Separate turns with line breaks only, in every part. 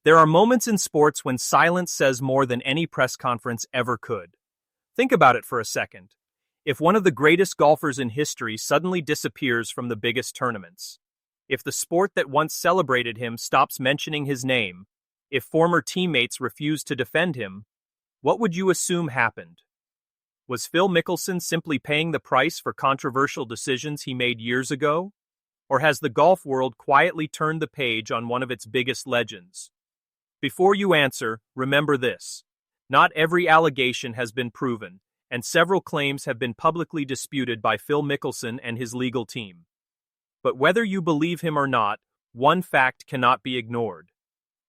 There are moments in sports when silence says more than any press conference ever could. Think about it for a second. If one of the greatest golfers in history suddenly disappears from the biggest tournaments, if the sport that once celebrated him stops mentioning his name, if former teammates refuse to defend him, what would you assume happened? Was Phil Mickelson simply paying the price for controversial decisions he made years ago? Or has the golf world quietly turned the page on one of its biggest legends? Before you answer, remember this. Not every allegation has been proven, and several claims have been publicly disputed by Phil Mickelson and his legal team. But whether you believe him or not, one fact cannot be ignored.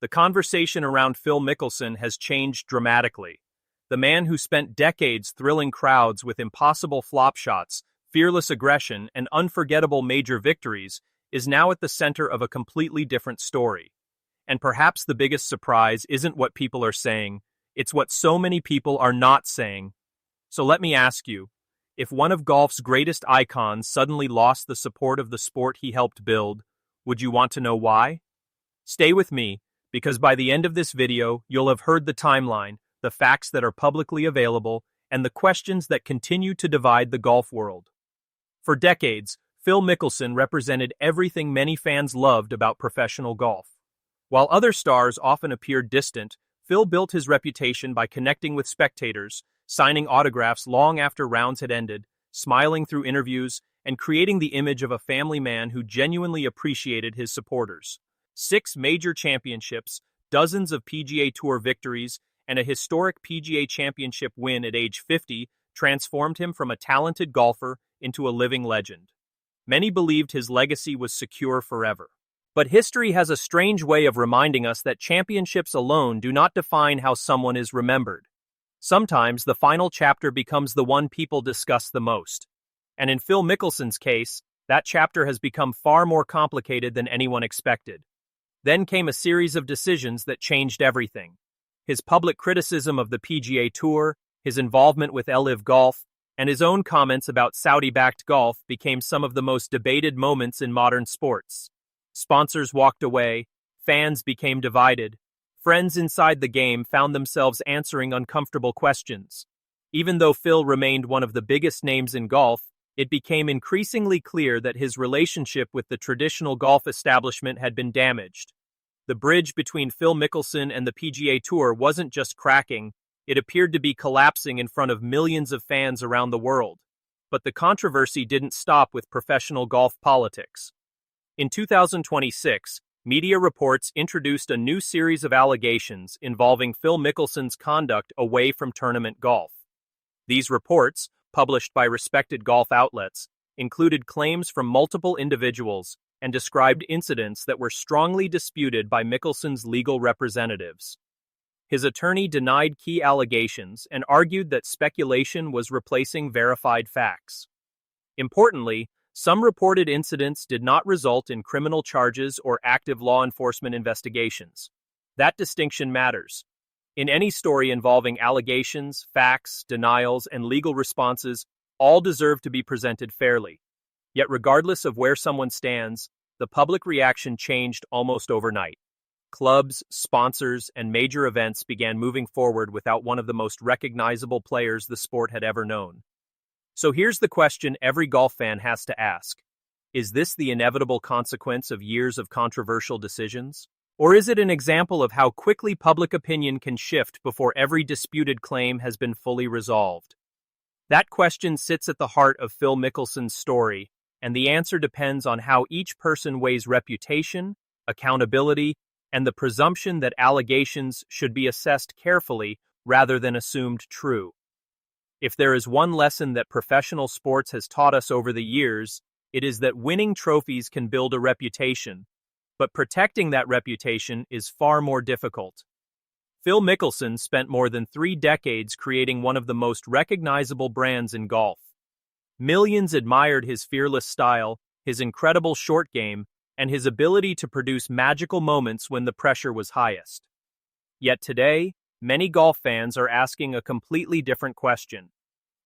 The conversation around Phil Mickelson has changed dramatically. The man who spent decades thrilling crowds with impossible flop shots, fearless aggression, and unforgettable major victories is now at the center of a completely different story. And perhaps the biggest surprise isn't what people are saying, it's what so many people are not saying. So let me ask you, if one of golf's greatest icons suddenly lost the support of the sport he helped build, would you want to know why? Stay with me, because by the end of this video, you'll have heard the timeline, the facts that are publicly available, and the questions that continue to divide the golf world. For decades, Phil Mickelson represented everything many fans loved about professional golf. While other stars often appeared distant, Phil built his reputation by connecting with spectators, signing autographs long after rounds had ended, smiling through interviews, and creating the image of a family man who genuinely appreciated his supporters. 6 major championships, dozens of PGA Tour victories, and a historic PGA Championship win at age 50 transformed him from a talented golfer into a living legend. Many believed his legacy was secure forever. But history has a strange way of reminding us that championships alone do not define how someone is remembered. Sometimes the final chapter becomes the one people discuss the most. And in Phil Mickelson's case, that chapter has become far more complicated than anyone expected. Then came a series of decisions that changed everything. His public criticism of the PGA Tour, his involvement with LIV Golf, and his own comments about Saudi-backed golf became some of the most debated moments in modern sports. Sponsors walked away, fans became divided, friends inside the game found themselves answering uncomfortable questions. Even though Phil remained one of the biggest names in golf, it became increasingly clear that his relationship with the traditional golf establishment had been damaged. The bridge between Phil Mickelson and the PGA Tour wasn't just cracking, it appeared to be collapsing in front of millions of fans around the world. But the controversy didn't stop with professional golf politics. In 2026, media reports introduced a new series of allegations involving Phil Mickelson's conduct away from tournament golf. These reports, published by respected golf outlets, included claims from multiple individuals and described incidents that were strongly disputed by Mickelson's legal representatives. His attorney denied key allegations and argued that speculation was replacing verified facts. Importantly, some reported incidents did not result in criminal charges or active law enforcement investigations. That distinction matters. In any story involving allegations, facts, denials, and legal responses, all deserve to be presented fairly. Yet regardless of where someone stands, the public reaction changed almost overnight. Clubs, sponsors, and major events began moving forward without one of the most recognizable players the sport had ever known. So here's the question every golf fan has to ask. Is this the inevitable consequence of years of controversial decisions? Or is it an example of how quickly public opinion can shift before every disputed claim has been fully resolved? That question sits at the heart of Phil Mickelson's story, and the answer depends on how each person weighs reputation, accountability, and the presumption that allegations should be assessed carefully rather than assumed true. If there is one lesson that professional sports has taught us over the years, it is that winning trophies can build a reputation, but protecting that reputation is far more difficult. Phil Mickelson spent more than 3 decades creating one of the most recognizable brands in golf. Millions admired his fearless style, his incredible short game, and his ability to produce magical moments when the pressure was highest. Yet today, many golf fans are asking a completely different question.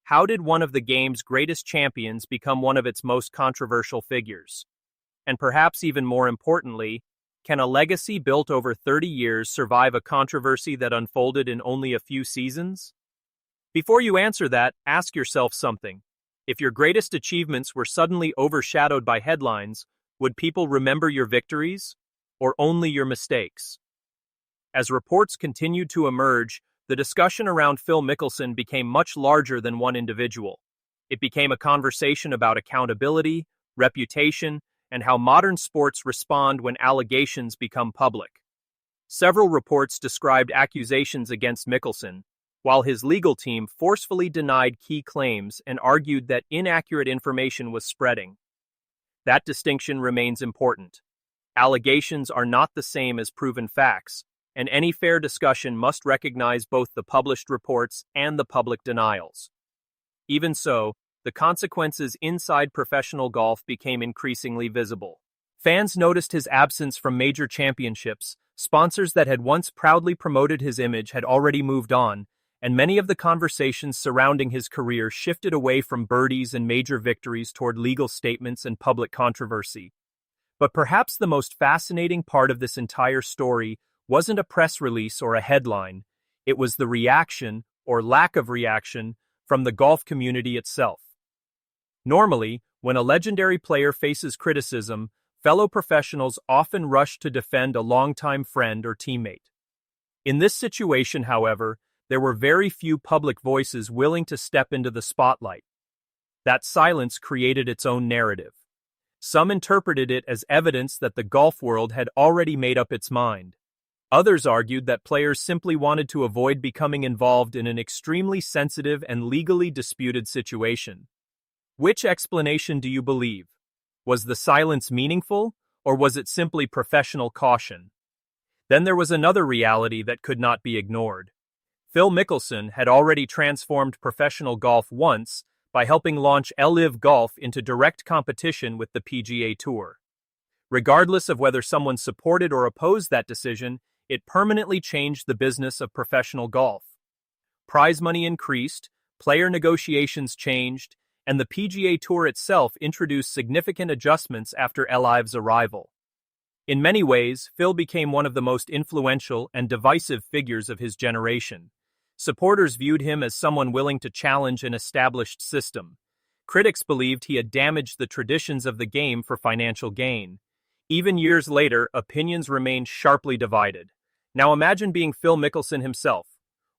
How did one of the game's greatest champions become one of its most controversial figures? And perhaps even more importantly, Can a legacy built over 30 years survive a controversy that unfolded in only a few seasons? Before you answer that, ask yourself something. If your greatest achievements were suddenly overshadowed by headlines, would people remember your victories? Or only your mistakes? As reports continued to emerge, the discussion around Phil Mickelson became much larger than one individual. It became a conversation about accountability, reputation, and how modern sports respond when allegations become public. Several reports described accusations against Mickelson, while his legal team forcefully denied key claims and argued that inaccurate information was spreading. That distinction remains important. Allegations are not the same as proven facts, and any fair discussion must recognize both the published reports and the public denials. Even so, the consequences inside professional golf became increasingly visible. Fans noticed his absence from major championships, sponsors that had once proudly promoted his image had already moved on, and many of the conversations surrounding his career shifted away from birdies and major victories toward legal statements and public controversy. But perhaps the most fascinating part of this entire story wasn't a press release or a headline, it was the reaction, or lack of reaction, from the golf community itself. Normally, when a legendary player faces criticism, fellow professionals often rush to defend a longtime friend or teammate. In this situation, however, there were very few public voices willing to step into the spotlight. That silence created its own narrative. Some interpreted it as evidence that the golf world had already made up its mind. Others argued that players simply wanted to avoid becoming involved in an extremely sensitive and legally disputed situation. Which explanation do you believe? Was the silence meaningful, or was it simply professional caution? Then there was another reality that could not be ignored. Phil Mickelson had already transformed professional golf once by helping launch LIV Golf into direct competition with the PGA Tour. Regardless of whether someone supported or opposed that decision, it permanently changed the business of professional golf. Prize money increased, player negotiations changed, and the PGA Tour itself introduced significant adjustments after LIV's arrival. In many ways, Phil became one of the most influential and divisive figures of his generation. Supporters viewed him as someone willing to challenge an established system. Critics believed he had damaged the traditions of the game for financial gain. Even years later, opinions remained sharply divided. Now imagine being Phil Mickelson himself.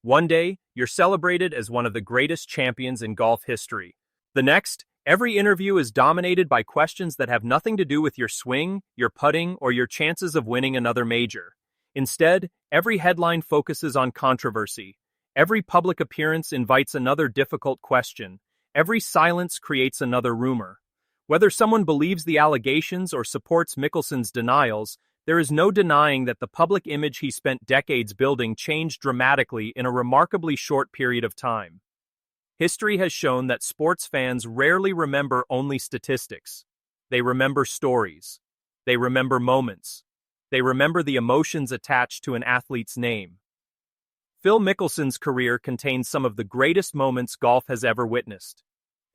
One day, you're celebrated as one of the greatest champions in golf history. The next, every interview is dominated by questions that have nothing to do with your swing, your putting, or your chances of winning another major. Instead, every headline focuses on controversy. Every public appearance invites another difficult question. Every silence creates another rumor. Whether someone believes the allegations or supports Mickelson's denials, there is no denying that the public image he spent decades building changed dramatically in a remarkably short period of time. History has shown that sports fans rarely remember only statistics. They remember stories. They remember moments. They remember the emotions attached to an athlete's name. Phil Mickelson's career contains some of the greatest moments golf has ever witnessed.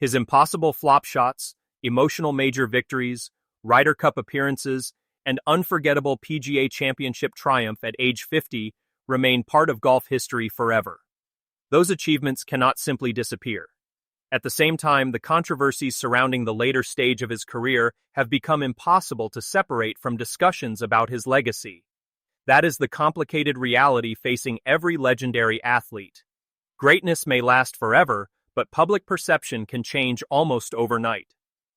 His impossible flop shots, emotional major victories, Ryder Cup appearances, and unforgettable PGA Championship triumph at age 50 remain part of golf history forever. Those achievements cannot simply disappear. At the same time, the controversies surrounding the later stage of his career have become impossible to separate from discussions about his legacy. That is the complicated reality facing every legendary athlete. Greatness may last forever, but public perception can change almost overnight.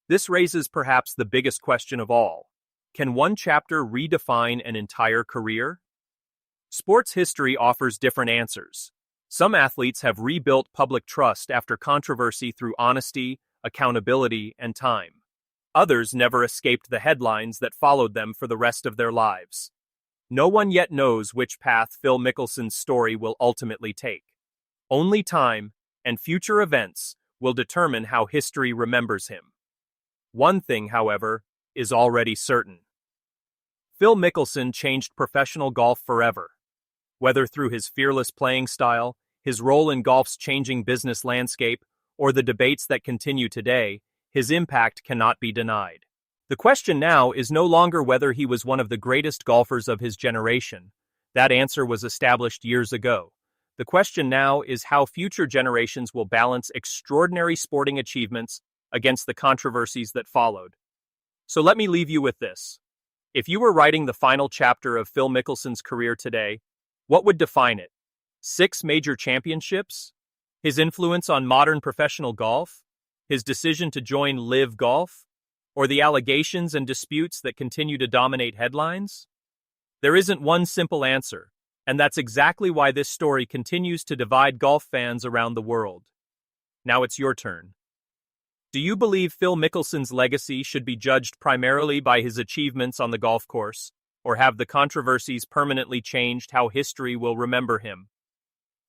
This raises perhaps the biggest question of all. Can one chapter redefine an entire career? Sports history offers different answers. Some athletes have rebuilt public trust after controversy through honesty, accountability, and time. Others never escaped the headlines that followed them for the rest of their lives. No one yet knows which path Phil Mickelson's story will ultimately take. Only time and future events will determine how history remembers him. One thing, however, is already certain. Phil Mickelson changed professional golf forever. Whether through his fearless playing style, his role in golf's changing business landscape, or the debates that continue today, his impact cannot be denied. The question now is no longer whether he was one of the greatest golfers of his generation. That answer was established years ago. The question now is how future generations will balance extraordinary sporting achievements against the controversies that followed. So let me leave you with this. If you were writing the final chapter of Phil Mickelson's career today, what would define it? 6 major championships? His influence on modern professional golf? His decision to join LIV Golf? Or the allegations and disputes that continue to dominate headlines? There isn't one simple answer, and that's exactly why this story continues to divide golf fans around the world. Now it's your turn. Do you believe Phil Mickelson's legacy should be judged primarily by his achievements on the golf course, or have the controversies permanently changed how history will remember him?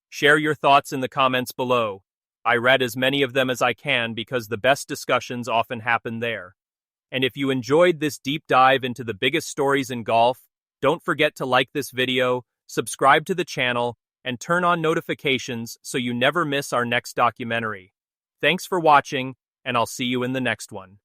Share your thoughts in the comments below. I read as many of them as I can because the best discussions often happen there. And if you enjoyed this deep dive into the biggest stories in golf, don't forget to like this video, subscribe to the channel, and turn on notifications so you never miss our next documentary. Thanks for watching, and I'll see you in the next one.